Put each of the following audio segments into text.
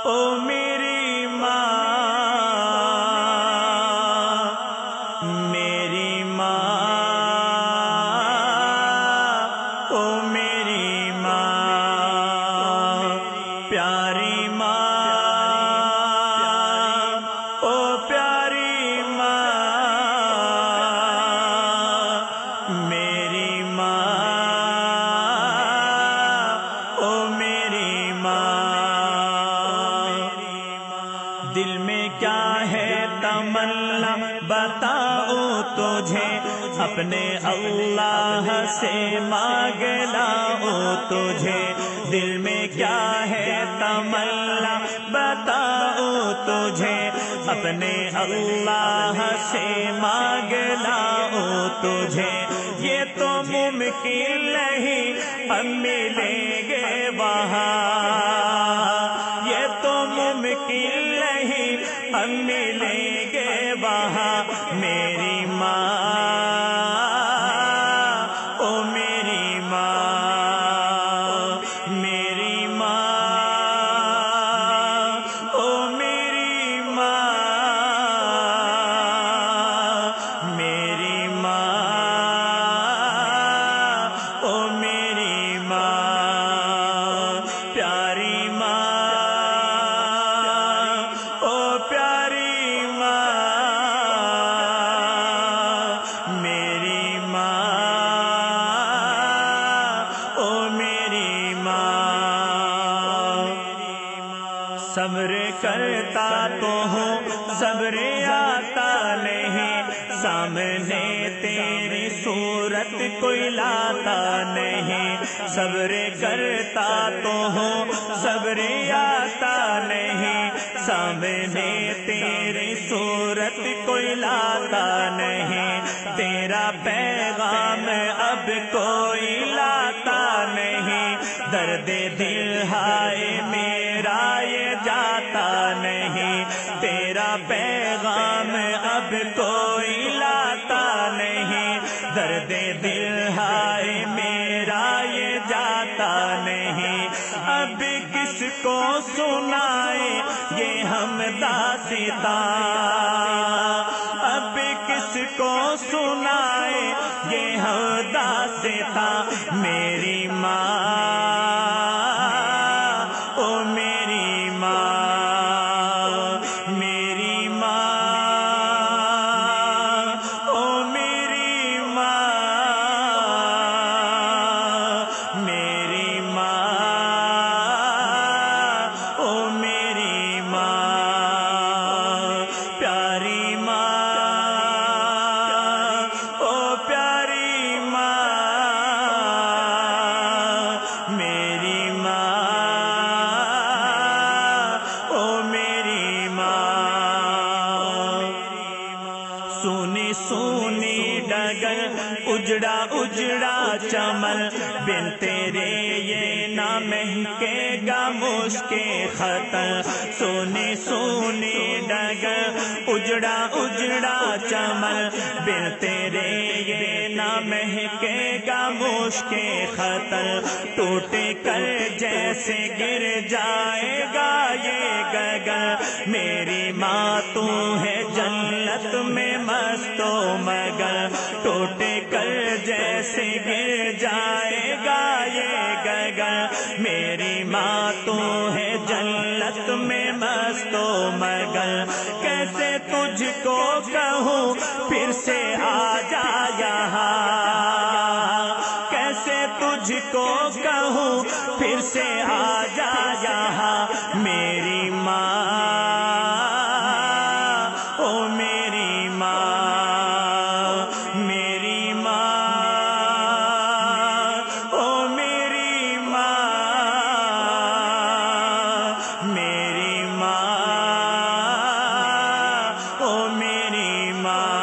او میری ماں، میری ماں، او میری ماں، پیاری ماں، او پیاری ماں، میری ماں، او میری ماں۔ دل میں کیا ہے تمنا بتاؤ تجھے، اپنے اللہ سے مانگ لاؤ تجھے۔ دل میں کیا ہے تمنا بتاؤ تجھے، اپنے اللہ سے مانگ لاؤ تجھے۔ یہ تو ممکن نہیں ہم ملیں گے وہاں، یہ تو ممکن نہیں ہم ملیں گے وہاں۔ میری ماں، او میری ماں، میری ماں، او میری ماں، میری ماں، او میری ماں، پیاری ماں، او پیاری ماں، میری ماں، او میری ماں۔ صبر کرتا تو ہوں، صبر آتا نہیں، سامنے تیری صورت کوئی لاتا نہیں۔ صبر کرتا تو ہوں، صبر آتا نہیں، سامنے تیری صورت کوئی لاتا نہیں۔ تیرا پیغام اب کوئی لاتا نہیں، درد دل ہائے میرا یہ جاتا نہیں۔ تیرا پیغام اب کوئی لاتا نہیں، درد دل ہائے میرا یہ جاتا نہیں۔ اب کس کو سنائے یہ ہم داستان، اب کس کو سنائے یہ ہم داستان۔ میری ماں، او میری ماں، میری ماں، او میری ماں، میری ماں، او میری ماں، پیاری ماں، او پیاری ماں، میری ماں، او میری ماں۔ سونی سونی ڈگر، اجڑا اجڑا چمن، بن تیرے یہ نہ مہکے گا مشک خطر۔ سونی سونی ڈگر، اجڑا اجڑا چمن، بن تیرے یہ نہ مہکے گا مشک خطر۔ ٹوٹ کر جیسے گر جائے گا یہ گگن، میری ماں تو ہے جنت میں مست و مگن۔ ٹوٹ کر جیسے گر جائے گا یہ گگن، میری ماں تو ہے جنت میں مست و مگن۔ کیسے تجھ کو کہوں پھر سے آ جا یہاں، کیسے تجھ کو کہوں پھر سے آ جا یہاں۔ میری ماں، او میری ماں، میری ماں، او میری ماں، میری ماں، او میری ماں،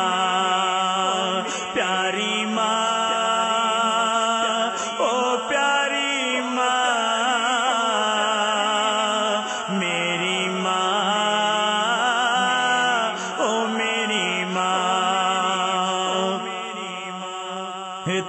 پیاری ماں، او پیاری ماں، میری ماں، او میری ماں۔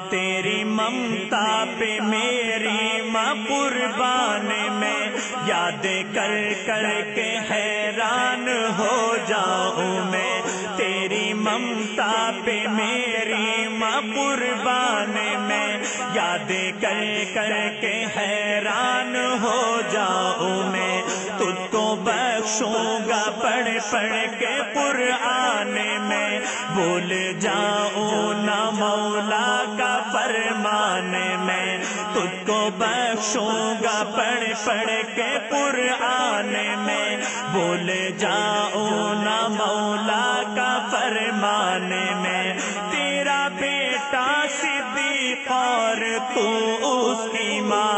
تیری ممتا پہ میری ماں قربان میں یاد کر کر کے حیران ہو جاؤں میں تیری ممتا پہ میری ماں قربان میں یاد کر کر کے حیران ہو جاؤں میں تجھ کو بخشوں گا پڑھ پڑھ کے قرآن میں بھول جاؤں نہ مولا کا فرمان میں تجھ کو بخشوں گا پڑھ پڑھ کے قرآن میں بھول جاؤں نہ مولا کا فرمان میں تیرا بیٹا صدیق اور تو اس کی ماں